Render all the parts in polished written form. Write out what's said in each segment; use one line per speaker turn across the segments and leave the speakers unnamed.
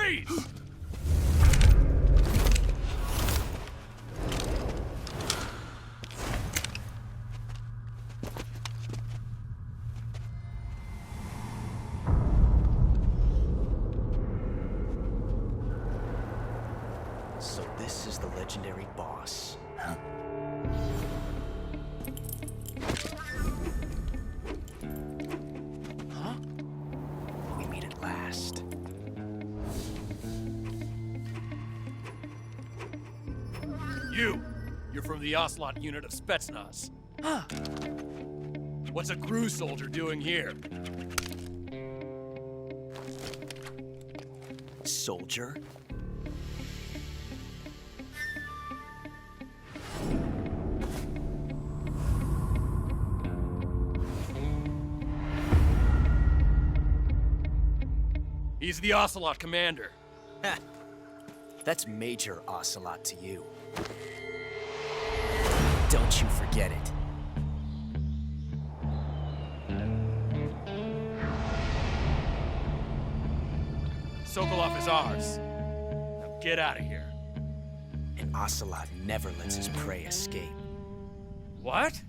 Freeze!
So this is the legendary boss.
Huh?
Huh? We meet at last.
You're from the Ocelot unit of Spetsnaz. Huh. What's a crew soldier doing here?
Soldier?
He's the Ocelot commander.
Ha! That's Major Ocelot to you. Don't you forget it.
Sokolov is ours. Now get out of here.
And Ocelot never lets his prey escape.
What?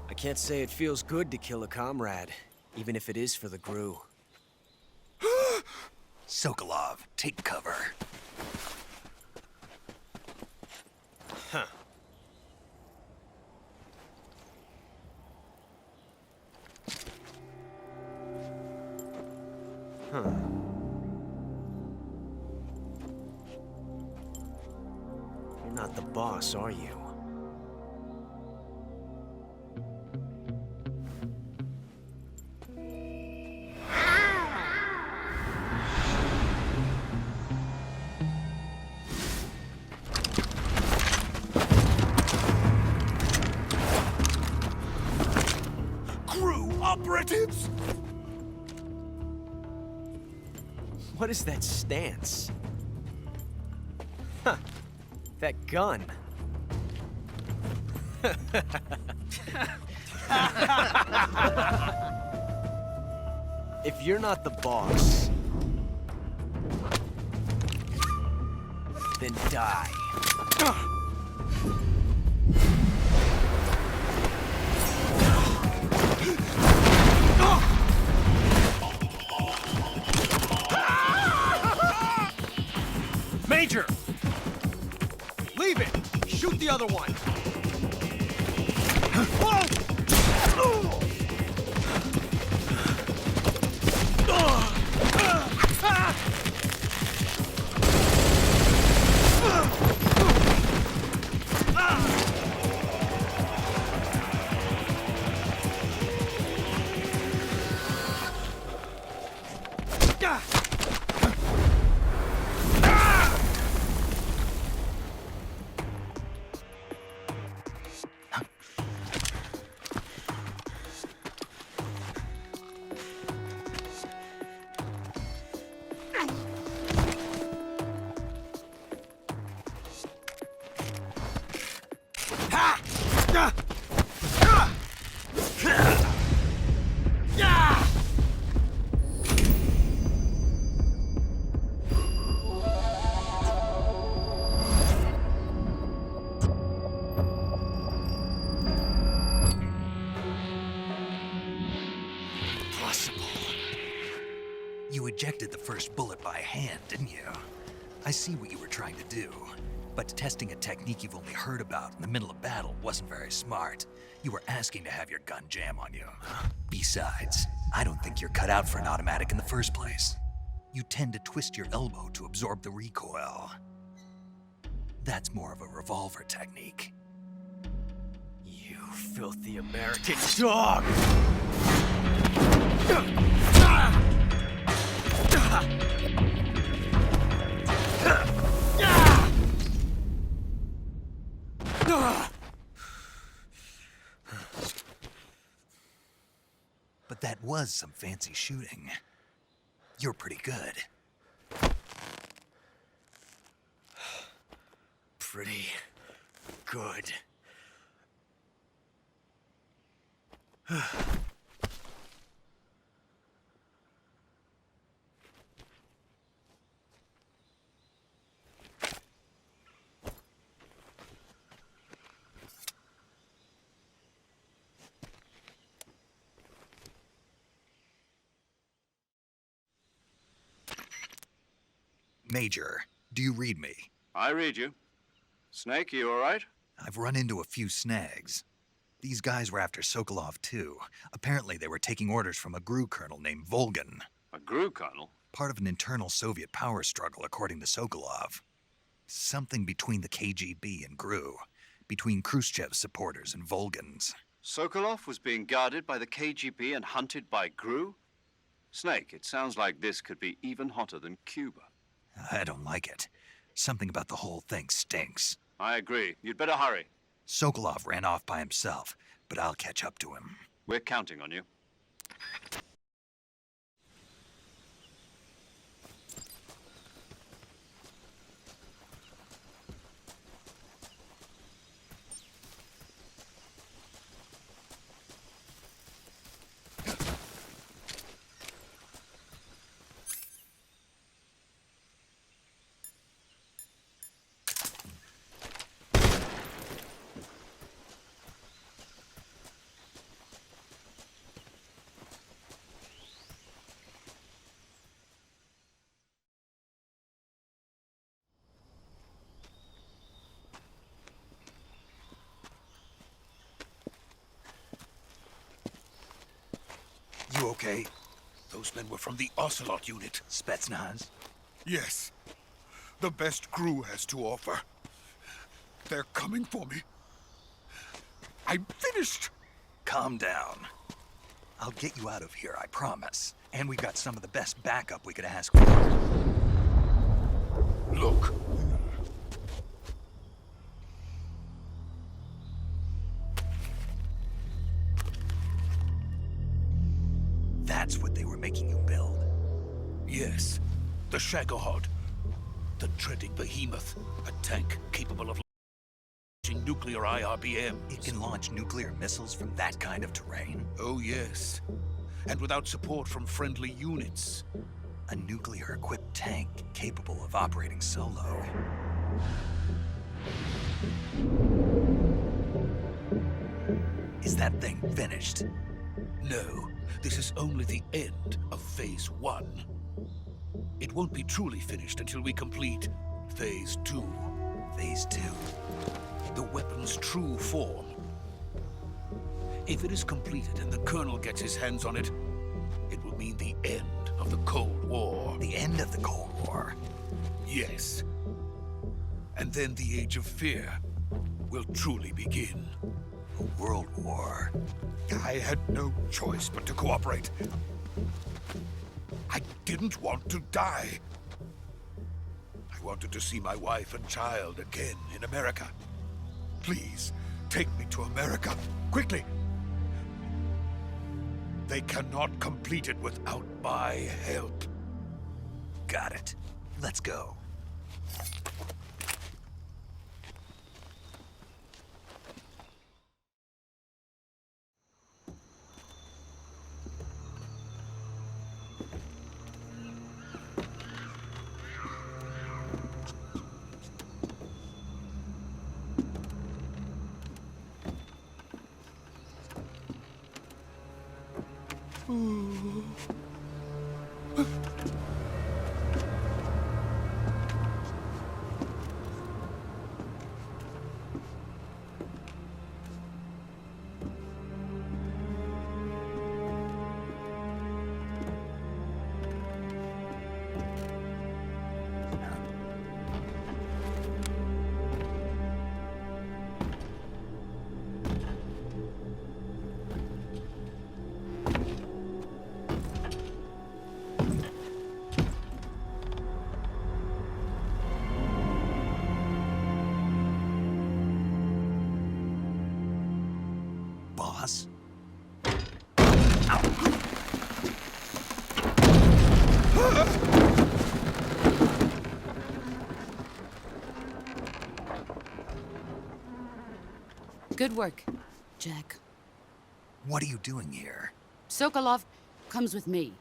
I can't say it feels good to kill a comrade, even if it is for the GRU.
Sokolov, take cover.
Huh. Huh. You're not the boss, are you?
Operatives?
What is that stance? Huh. That gun. If you're not the boss, then die.
Major! Leave it! Shoot the other one!
ejected the first bullet by hand, didn't you? I see what you were trying to do. But testing a technique you've only heard about in the middle of battle wasn't very smart. You were asking to have your gun jam on you. Besides, I don't think you're cut out for an automatic in the first place. You tend to twist your elbow to absorb the recoil. That's more of a revolver technique.
You filthy American dog!
But that was some fancy shooting. You're pretty good.
Pretty good.
Major, do you read me?
I read you. Snake, you all right?
I've run into a few snags. These guys were after Sokolov too. Apparently they were taking orders from a GRU colonel named Volgan.
A GRU colonel?
Part of an internal Soviet power struggle, according to Sokolov. Something between the KGB and GRU. Between Khrushchev's supporters and Volgan's.
Sokolov was being guarded by the KGB and hunted by GRU? Snake, it sounds like this could be even hotter than Cuba.
I don't like it. Something about the whole thing stinks.
I agree. You'd better hurry.
Sokolov ran off by himself, but I'll catch up to him.
We're counting on you.
You okay?
Those men were from the Ocelot unit.
Spetsnaz?
Yes. The best GRU has to offer. They're coming for me. I'm finished.
Calm down. I'll get you out of here, I promise. And we got some of the best backup we could ask for.
Look.
That's what they were making you build.
Yes. The Shagohod. The dreaded behemoth. A tank capable of launching nuclear IRBM.
It can launch nuclear missiles from that kind of terrain?
Oh, yes. And without support from friendly units.
A nuclear-equipped tank capable of operating solo. Is that thing finished?
No. This is only the end of Phase 1. It won't be truly finished until we complete Phase 2.
Phase 2?
The weapon's true form. If it is completed and the Colonel gets his hands on it, it will mean the end of the Cold War.
The end of the Cold War?
Yes. And then the Age of Fear will truly begin.
A world war.
I had no choice but to cooperate. I didn't want to die. I wanted to see my wife and child again in America. Please, take me to America, quickly. They cannot complete it without my help.
Got it. Let's go. boss.
Good work, Jack.
What are you doing here?
Sokolov comes with me.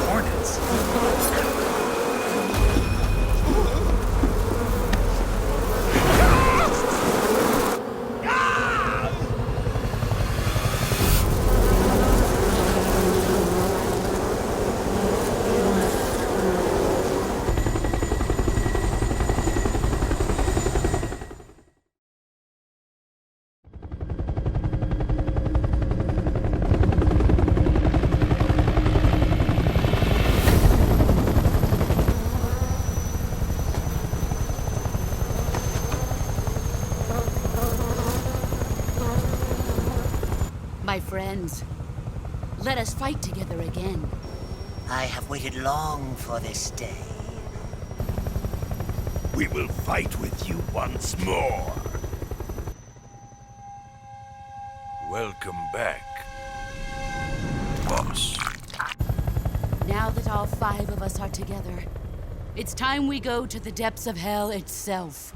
Hornets.
My friends, let us fight together again.
I have waited long for this day.
We will fight with you once more. Welcome back, boss.
Now that all 5 of us are together, it's time we go to the depths of hell itself.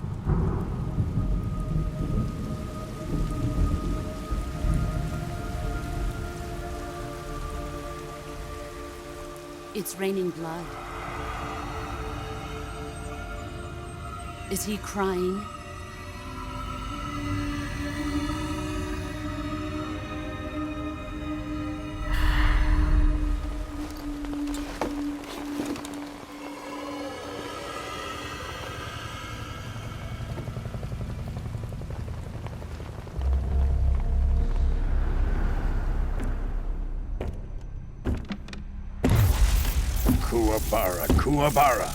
It's raining blood. Is he crying?
Kuwabara, Kuwabara.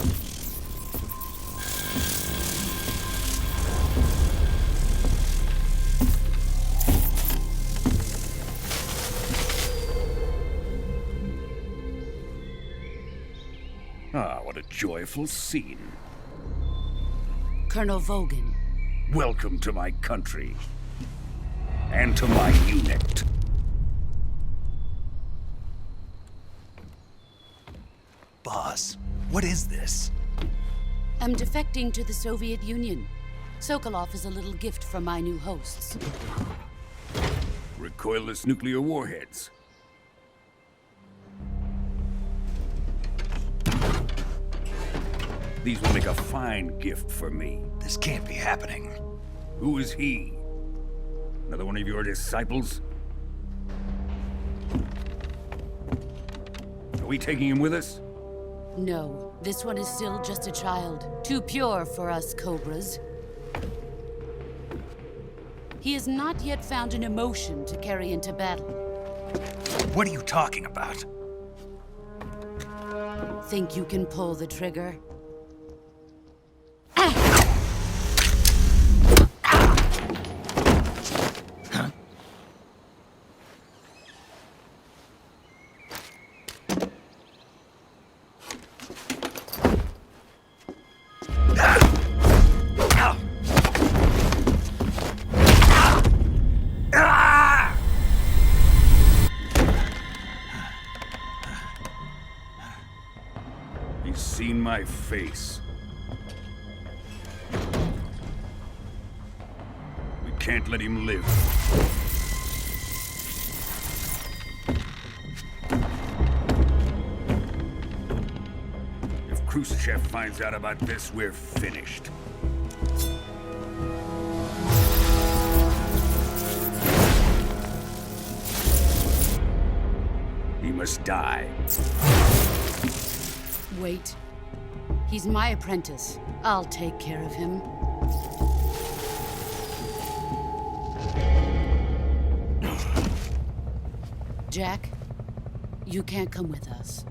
Ah, what a joyful scene.
Colonel Vogan.
Welcome to my country. And to my unit.
Boss, what is this?
I'm defecting to the Soviet Union. Sokolov is a little gift from my new hosts.
Recoilless nuclear warheads. These will make a fine gift for me.
This can't be happening.
Who is he? Another one of your disciples? Are we taking him with us?
No, this one is still just a child. Too pure for us Cobras. He has not yet found an emotion to carry into battle.
What are you talking about?
Think you can pull the trigger?
He's seen my face. We can't let him live. If Khrushchev finds out about this, we're finished. He must die.
Wait. He's my apprentice. I'll take care of him. Jack, you can't come with us.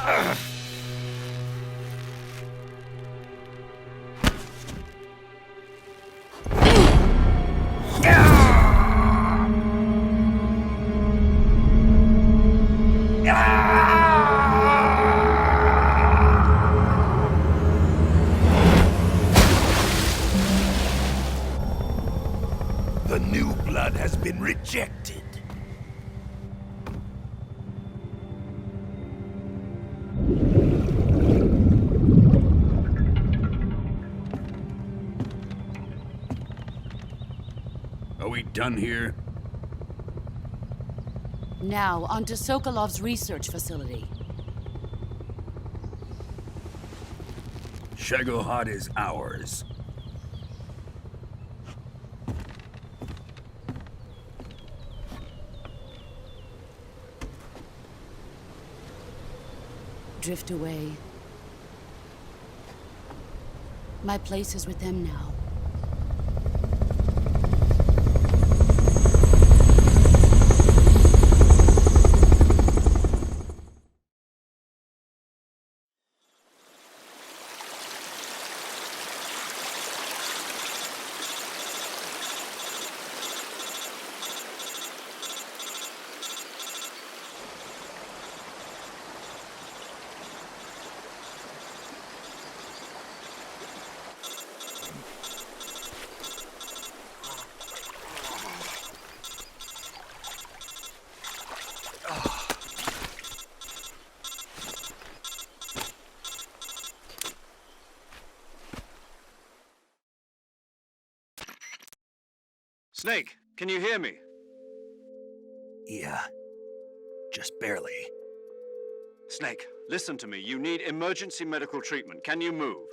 The new blood has been rejected. Are we done here?
Now, onto Sokolov's research facility.
Shagohod is ours.
Drift away. My place is with them now.
Snake, can you hear me?
Yeah. Just barely.
Snake, listen to me. You need emergency medical treatment. Can you move?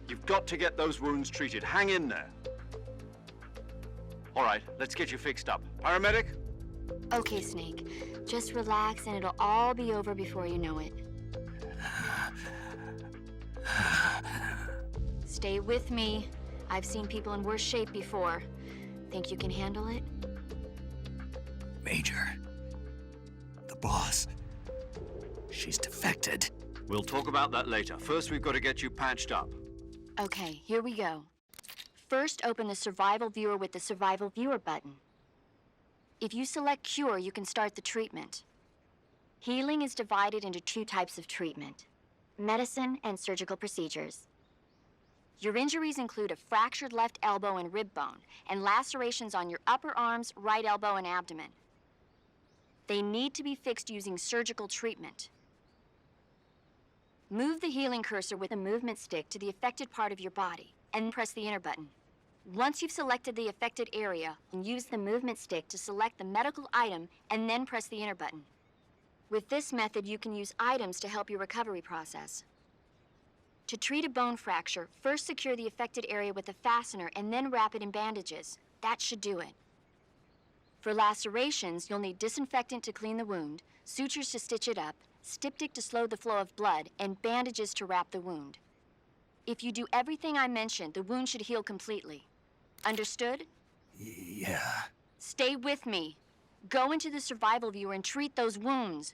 You've got to get those wounds treated. Hang in there. All right, let's get you fixed up. Paramedic?
Okay, Snake. Just relax and it'll all be over before you know it. Stay with me. I've seen people in worse shape before. Think you can handle it?
Major. The boss. She's defected.
We'll talk about that later. First, we've got to get you patched up.
Okay, here we go. First, open the Survival Viewer with the Survival Viewer button. If you select Cure, you can start the treatment. Healing is divided into two types of treatment: medicine and surgical procedures. Your injuries include a fractured left elbow and rib bone, and lacerations on your upper arms, right elbow, and abdomen. They need to be fixed using surgical treatment. Move the healing cursor with a movement stick to the affected part of your body, and press the enter button. Once you've selected the affected area, use the movement stick to select the medical item, and then press the enter button. With this method, you can use items to help your recovery process. To treat a bone fracture, first secure the affected area with a fastener and then wrap it in bandages. That should do it. For lacerations, you'll need disinfectant to clean the wound, sutures to stitch it up, styptic to slow the flow of blood, and bandages to wrap the wound. If you do everything I mentioned, the wound should heal completely. Understood?
Yeah.
Stay with me. Go into the Survival Viewer and treat those wounds.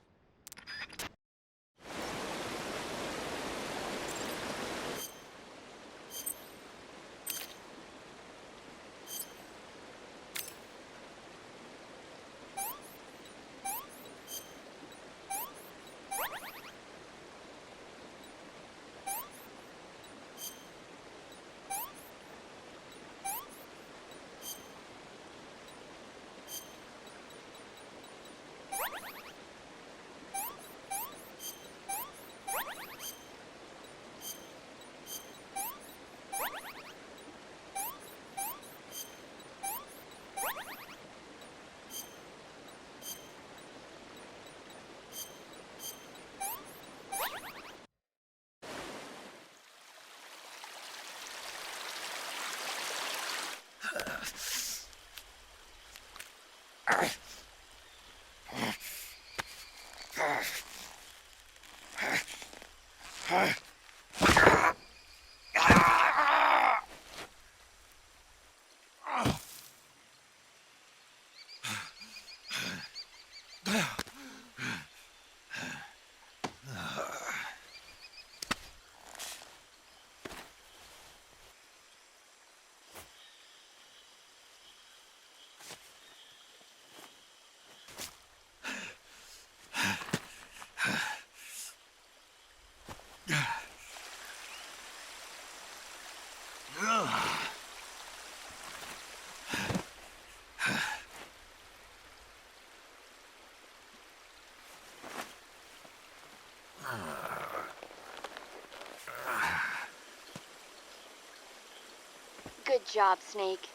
job, Snake.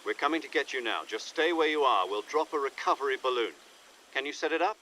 We're coming to get you now. Just stay where you are. We'll drop a recovery balloon. Can you set it up?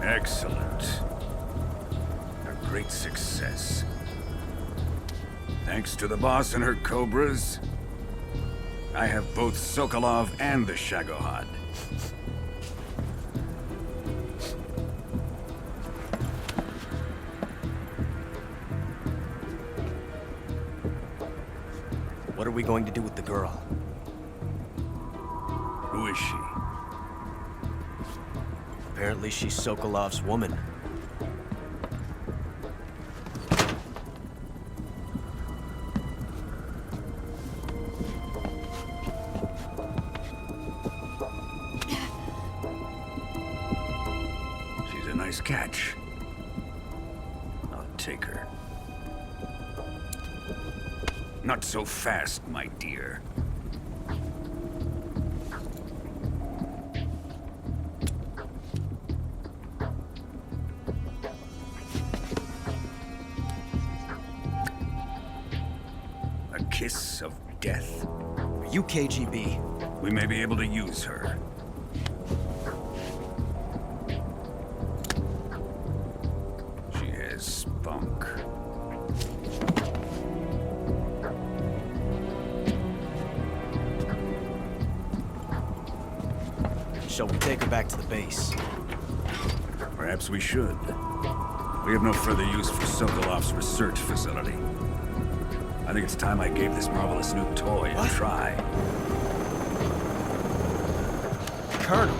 Excellent. A great success. Thanks to the boss and her cobras, I have both Sokolov and the Shagohod.
What are we going to do with the girl?
Who is she?
Apparently she's Sokolov's woman.
She's a nice catch. I'll take her. Not so fast, my dear. A kiss of death?
Are you KGB?
We may be able to use her. She has spunk.
Shall we take her back to the base?
Perhaps we should. We have no further use for Sokolov's research facility. I think it's time I gave this marvelous new toy a try.
Colonel,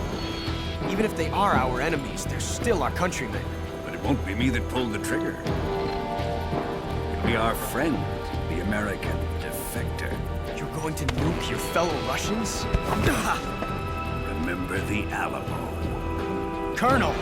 even if they are our enemies, they're still our countrymen.
But it won't be me that pulled the trigger. It'll be our friend, the American defector.
You're going to nuke your fellow Russians?
Remember the Alamo.
Colonel!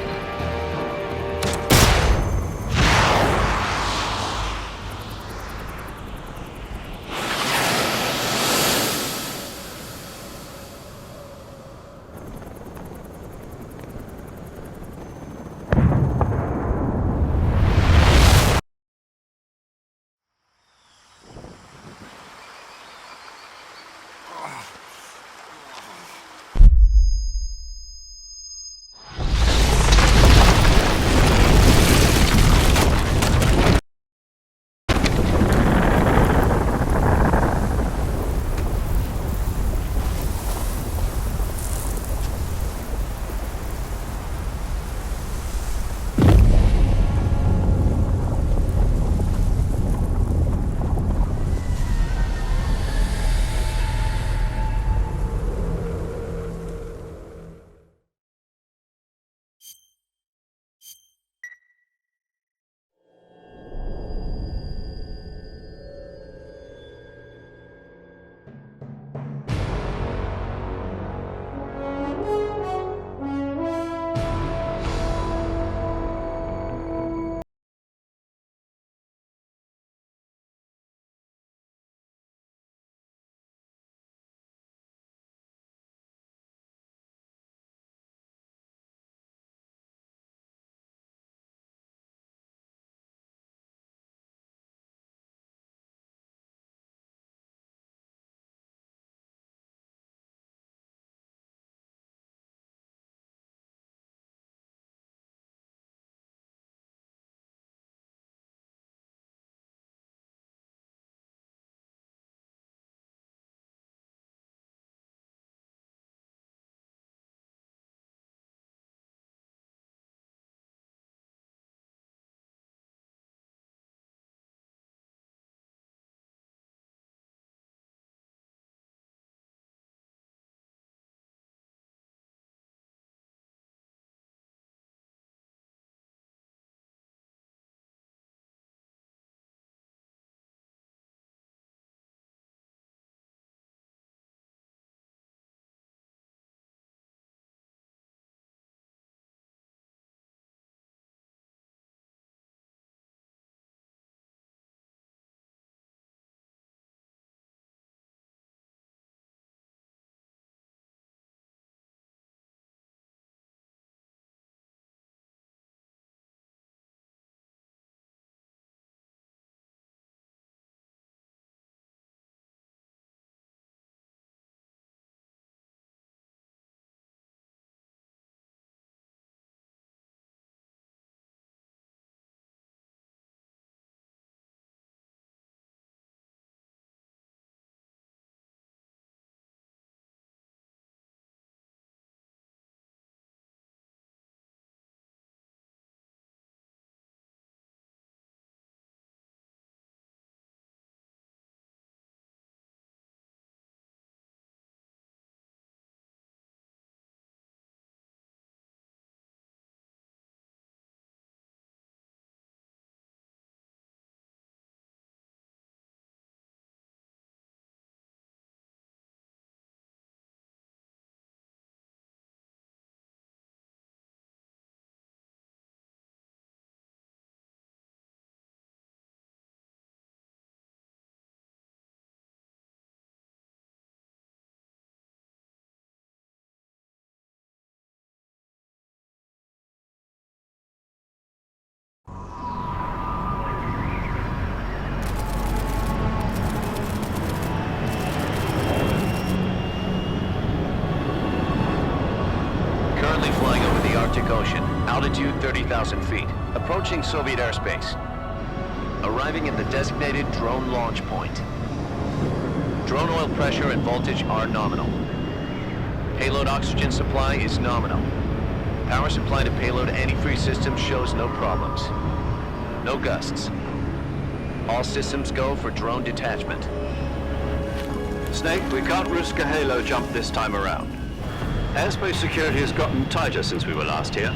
3,000 feet, approaching Soviet airspace. Arriving at the designated drone launch point. Drone oil pressure and voltage are nominal. Payload oxygen supply is nominal. Power supply to payload antifreeze system shows no problems. No gusts. All systems go for drone detachment.
Snake, we can't risk a halo jump this time around. Airspace security has gotten tighter since we were last here.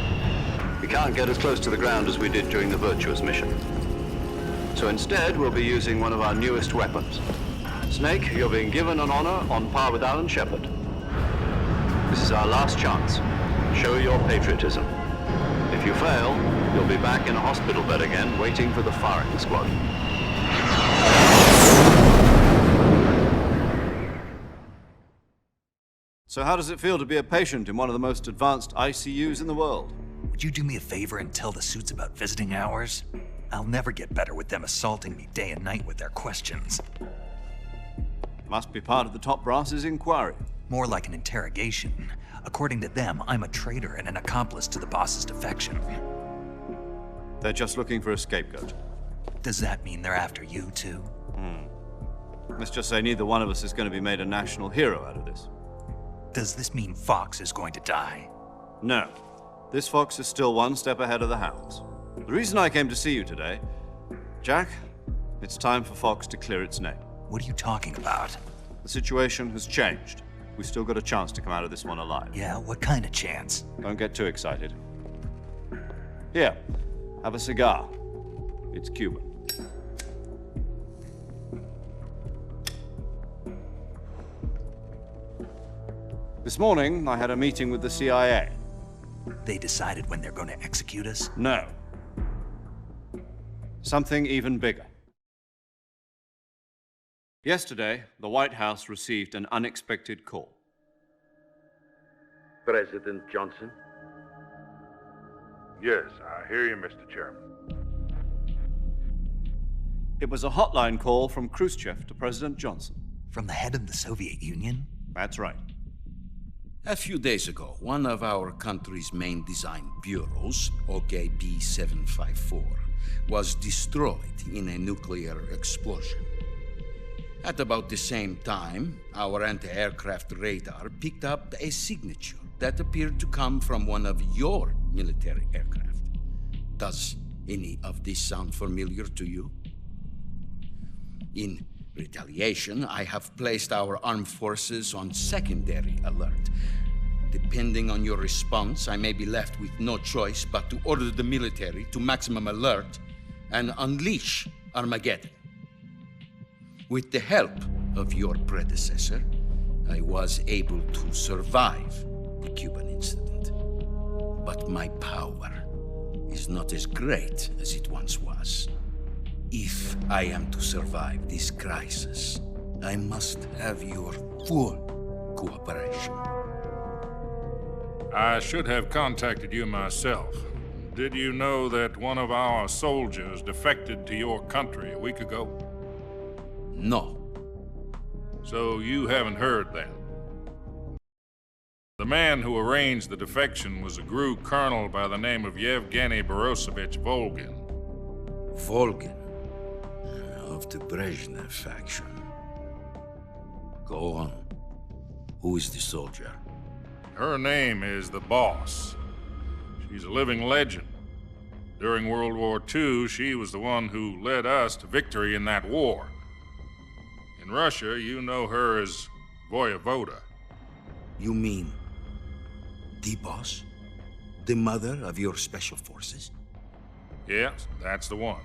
We can't get as close to the ground as we did during the Virtuous mission. So instead, we'll be using one of our newest weapons. Snake, you're being given an honor on par with Alan Shepard. This is our last chance. Show your patriotism. If you fail, you'll be back in a hospital bed again, waiting for the firing squad.
So how does it feel to be a patient in one of the most advanced ICUs in the world?
Would you do me a favor and tell the suits about visiting hours? I'll never get better with them assaulting me day and night with their questions.
Must be part of the top brass's inquiry.
More like an interrogation. According to them, I'm a traitor and an accomplice to the boss's defection.
They're just looking for a scapegoat.
Does that mean they're after you, too?
Let's just say neither one of us is going to be made a national hero out of this.
Does this mean Fox is going to die?
No. This fox is still one step ahead of the hounds. The reason I came to see you today, Jack, it's time for Fox to clear its name.
What are you talking about?
The situation has changed. We've still got a chance to come out of this one alive.
Yeah, what kind of chance?
Don't get too excited. Here, have a cigar. It's Cuban. This morning, I had a meeting with the CIA.
They decided when they're going to execute us?
No. Something even bigger. Yesterday, the White House received an unexpected call.
President Johnson?
Yes, I hear you, Mr. Chairman.
It was a hotline call from Khrushchev to President Johnson.
From the head of the Soviet Union?
That's right.
A few days ago, one of our country's main design bureaus, Ps5, was destroyed in a nuclear explosion. At about the same time, our anti-aircraft radar picked up a signature that appeared to come from one of your military aircraft. Does any of this sound familiar to you? In retaliation, I have placed our armed forces on secondary alert. Depending on your response, I may be left with no choice but to order the military to maximum alert and unleash Armageddon. With the help of your predecessor, I was able to survive the Cuban incident. But my power is not as great as it once was. If I am to survive this crisis, I must have your full cooperation.
I should have contacted you myself. Did you know that one of our soldiers defected to your country a week ago?
No.
So you haven't heard then? The man who arranged the defection was a GRU colonel by the name of Yevgeny Borosovich Volgin.
Volgin, of the Brezhnev faction. Go on. Who is the soldier?
Her name is the Boss. She's a living legend. During World War II, she was the one who led us to victory in that war. In Russia, you know her as Voyevoda.
You mean the Boss? The mother of your special forces?
Yes, that's the one.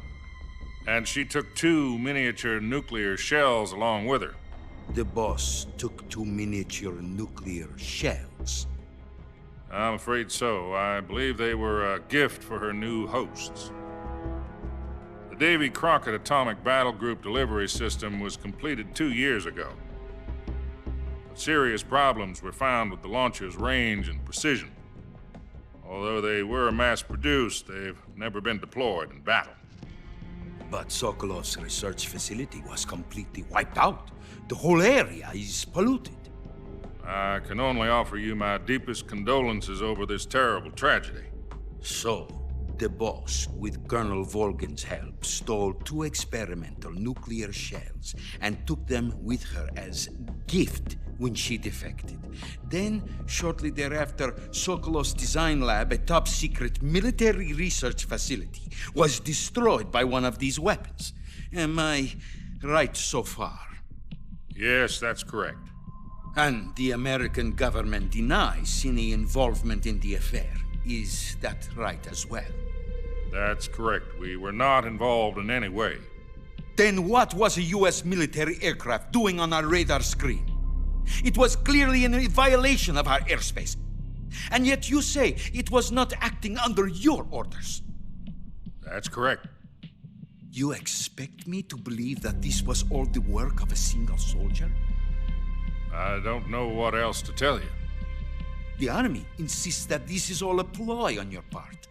And she took 2 miniature nuclear shells along with her.
The Boss took 2 miniature nuclear shells.
I'm afraid so. I believe they were a gift for her new hosts. The Davy Crockett Atomic Battle Group delivery system was completed 2 years ago. But serious problems were found with the launcher's range and precision. Although they were mass-produced, they've never been deployed in battle.
But Sokolov's research facility was completely wiped out. The whole area is polluted.
I can only offer you my deepest condolences over this terrible tragedy.
So, the boss, with Colonel Volgin's help, stole 2 experimental nuclear shells and took them with her as gift when she defected. Then, shortly thereafter, Sokolov's design lab, a top-secret military research facility, was destroyed by one of these weapons. Am I right so far?
Yes, that's correct.
And the American government denies any involvement in the affair. Is that right as well?
That's correct. We were not involved in any way.
Then what was a U.S. military aircraft doing on our radar screen? It was clearly in violation of our airspace. And yet you say it was not acting under your orders.
That's correct.
You expect me to believe that this was all the work of a single soldier?
I don't know what else to tell you.
The Army insists that this is all a ploy on your part.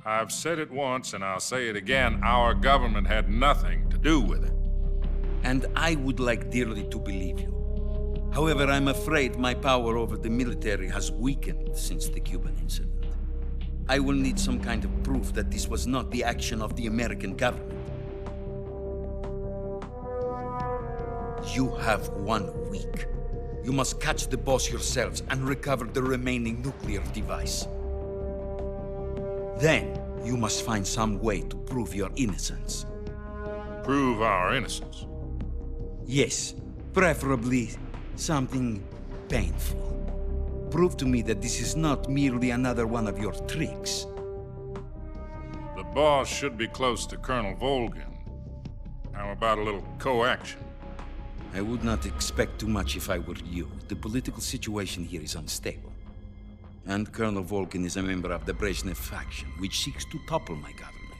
I've said it once, and I'll say it again. Our government had nothing to do with it.
And I would like dearly to believe you. However, I'm afraid my power over the military has weakened since the Cuban incident. I will need some kind of proof that this was not the action of the American government. You have 1 week. You must catch the boss yourselves and recover the remaining nuclear device. Then, you must find some way to prove your innocence.
Prove our innocence?
Yes, preferably something painful. Prove to me that this is not merely another one of your tricks.
The boss should be close to Colonel Volgin. How about a little coaction?
I would not expect too much if I were you. The political situation here is unstable. And Colonel Volgin is a member of the Brezhnev faction, which seeks to topple my government.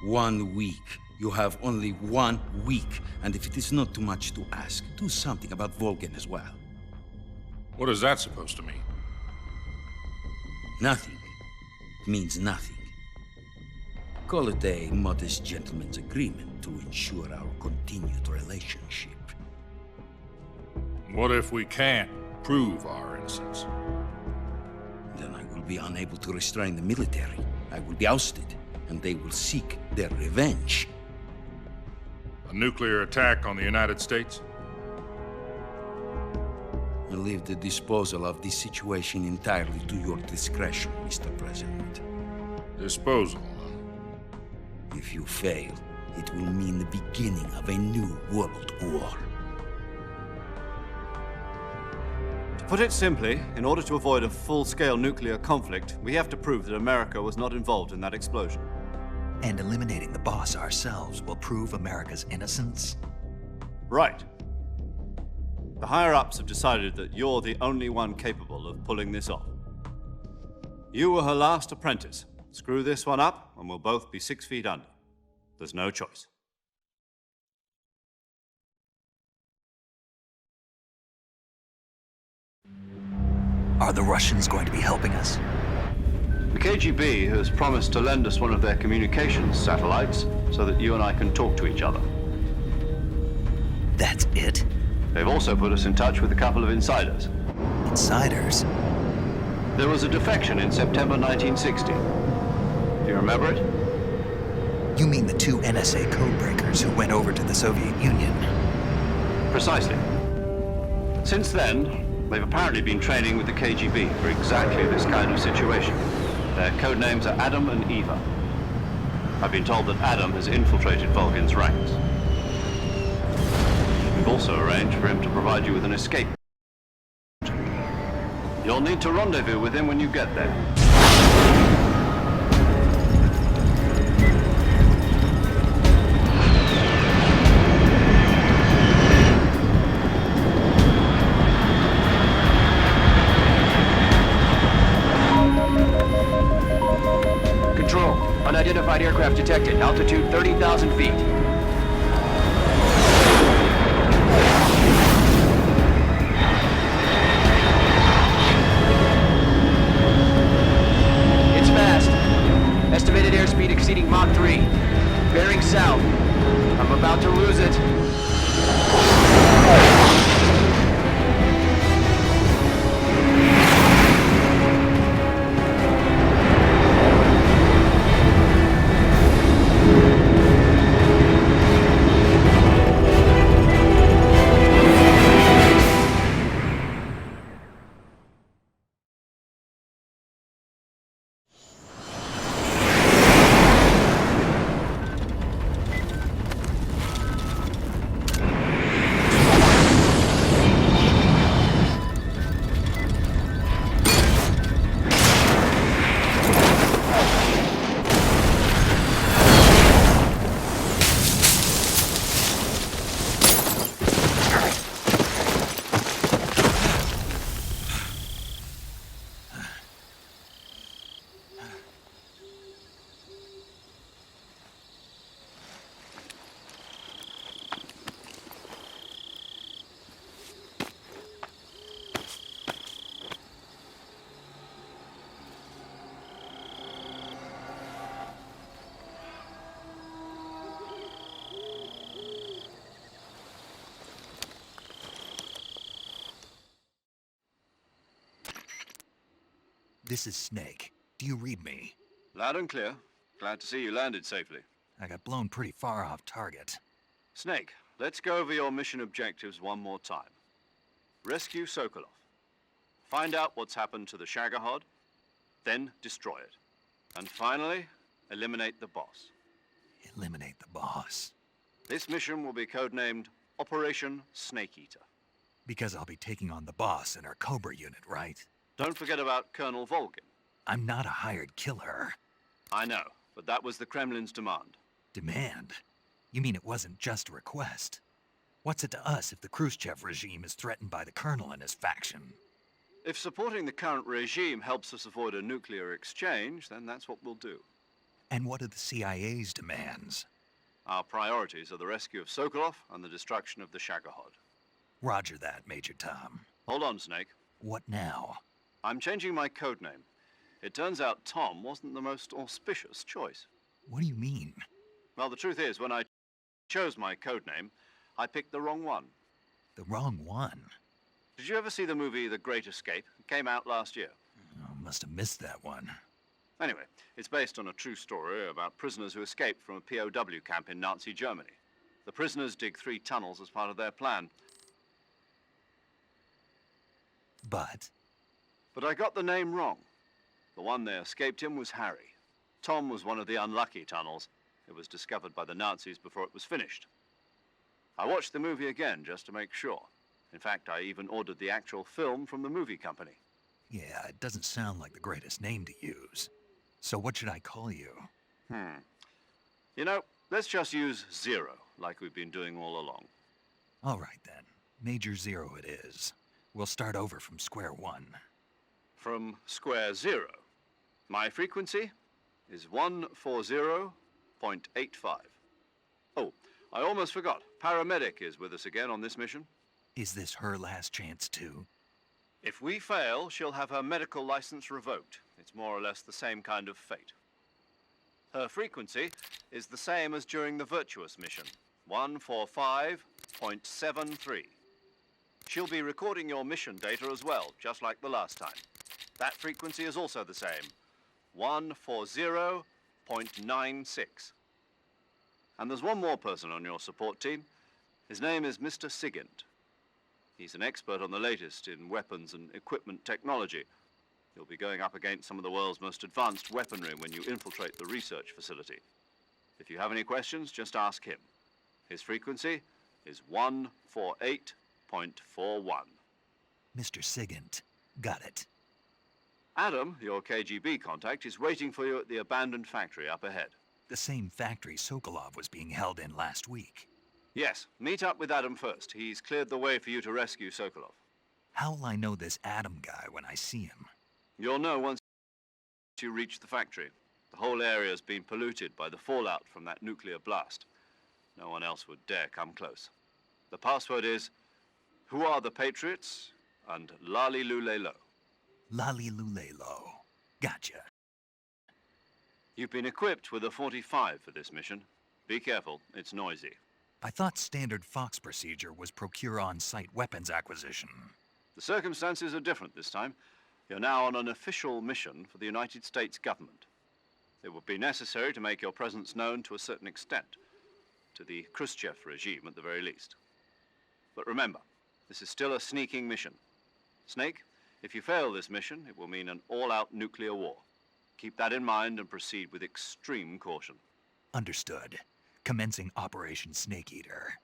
1 week. You have only 1 week, and if it is not too much to ask, do something about Volgin as well.
What is that supposed to mean?
Nothing. It means nothing. Call it a modest gentleman's agreement to ensure our continued relationship.
What if we can't prove our innocence?
Then I will be unable to restrain the military. I will be ousted, and they will seek their revenge.
A nuclear attack on the United States?
I leave the disposal of this situation entirely to your discretion, Mr. President.
Disposal, huh?
If you fail, it will mean the beginning of a new world war.
To put it simply, in order to avoid a full-scale nuclear conflict, we have to prove that America was not involved in that explosion.
And eliminating the boss ourselves will prove America's innocence?
Right. The higher-ups have decided that you're the only one capable of pulling this off. You were her last apprentice. Screw this one up, and we'll both be 6 feet under. There's no choice.
Are the Russians going to be helping us?
The KGB has promised to lend us one of their communications satellites so that you and I can talk to each other.
That's it?
They've also put us in touch with a couple of insiders.
Insiders?
There was a defection in September 1960. Do you remember it?
You mean the 2 NSA codebreakers who went over to the Soviet Union?
Precisely. Since then, they've apparently been training with the KGB for exactly this kind of situation. Their code names are Adam and Eva. I've been told that Adam has infiltrated Volgin's ranks. We've also arranged for him to provide you with an escape. You'll need to rendezvous with him when you get there.
Control, unidentified aircraft detected. Altitude 30,000 feet. It's fast. Estimated airspeed exceeding Mach 3. Bearing south. I'm about to lose it.
This is Snake. Do you read me?
Loud and clear. Glad to see you landed safely.
I got blown pretty far off target.
Snake, let's go over your mission objectives one more time. Rescue Sokolov. Find out what's happened to the Shagohod, then destroy it. And finally, eliminate the boss.
Eliminate the boss.
This mission will be codenamed Operation Snake Eater.
Because I'll be taking on the boss in our Cobra unit, right?
Don't forget about Colonel Volgin.
I'm not a hired killer.
I know, but that was the Kremlin's demand.
Demand? You mean it wasn't just a request? What's it to us if the Khrushchev regime is threatened by the Colonel and his faction?
If supporting the current regime helps us avoid a nuclear exchange, then that's what we'll do.
And what are the CIA's demands?
Our priorities are the rescue of Sokolov and the destruction of the Shagohod.
Roger that, Major Tom.
Hold on, Snake.
What now?
I'm changing my codename. It turns out Tom wasn't the most auspicious choice.
What do you mean?
Well, the truth is, when I chose my codename, I picked the wrong one.
The wrong one?
Did you ever see the movie The Great Escape? It came out last year.
Oh, must have missed that one.
Anyway, it's based on a true story about prisoners who escaped from a POW camp in Nazi Germany. The prisoners dig 3 tunnels as part of their plan.
But
I got the name wrong. The one they escaped in was Harry. Tom was one of the unlucky tunnels. It was discovered by the Nazis before it was finished. I watched the movie again just to make sure. In fact, I even ordered the actual film from the movie company.
yeah, it doesn't sound like the greatest name to use. So what should I call you?
You know, let's just use Zero, like we've been doing all along.
All right then. Major Zero it is. We'll start over from square one.
From square zero. My frequency is 140.85. Oh, I almost forgot. Paramedic is with us again on this mission.
Is this her last chance too?
If we fail, she'll have her medical license revoked. It's more or less the same kind of fate. Her frequency is the same as during the Virtuous mission, 145.73. She'll be recording your mission data as well, just like the last time. That frequency is also the same, 140.96. And there's one more person on your support team. His name is Mr. Sigint. He's an expert on the latest in weapons and equipment technology. You'll be going up against some of the world's most advanced weaponry when you infiltrate the research facility. If you have any questions, just ask him. His frequency is 148.41.
Mr. Sigint. Got it.
Adam, your KGB contact, is waiting for you at the abandoned factory up ahead.
The same factory Sokolov was being held in last week.
Yes, meet up with Adam first. He's cleared the way for you to rescue Sokolov.
How'll I know this Adam guy when I see him?
You'll know once you reach the factory. The whole area's been polluted by the fallout from that nuclear blast. No one else would dare come close. The password is, "Who are the Patriots?" and Lali Lule Lo.
Lali Lule Lo. Gotcha.
You've been equipped with a 45 for this mission. Be careful, it's noisy.
I thought standard Fox procedure was procure on-site weapons acquisition.
The circumstances are different this time. You're now on an official mission for the United States government. It would be necessary to make your presence known to a certain extent, to the Khrushchev regime at the very least. But remember, this is still a sneaking mission. Snake, if you fail this mission, it will mean an all-out nuclear war. Keep that in mind and proceed with extreme caution.
Understood. Commencing Operation Snake Eater.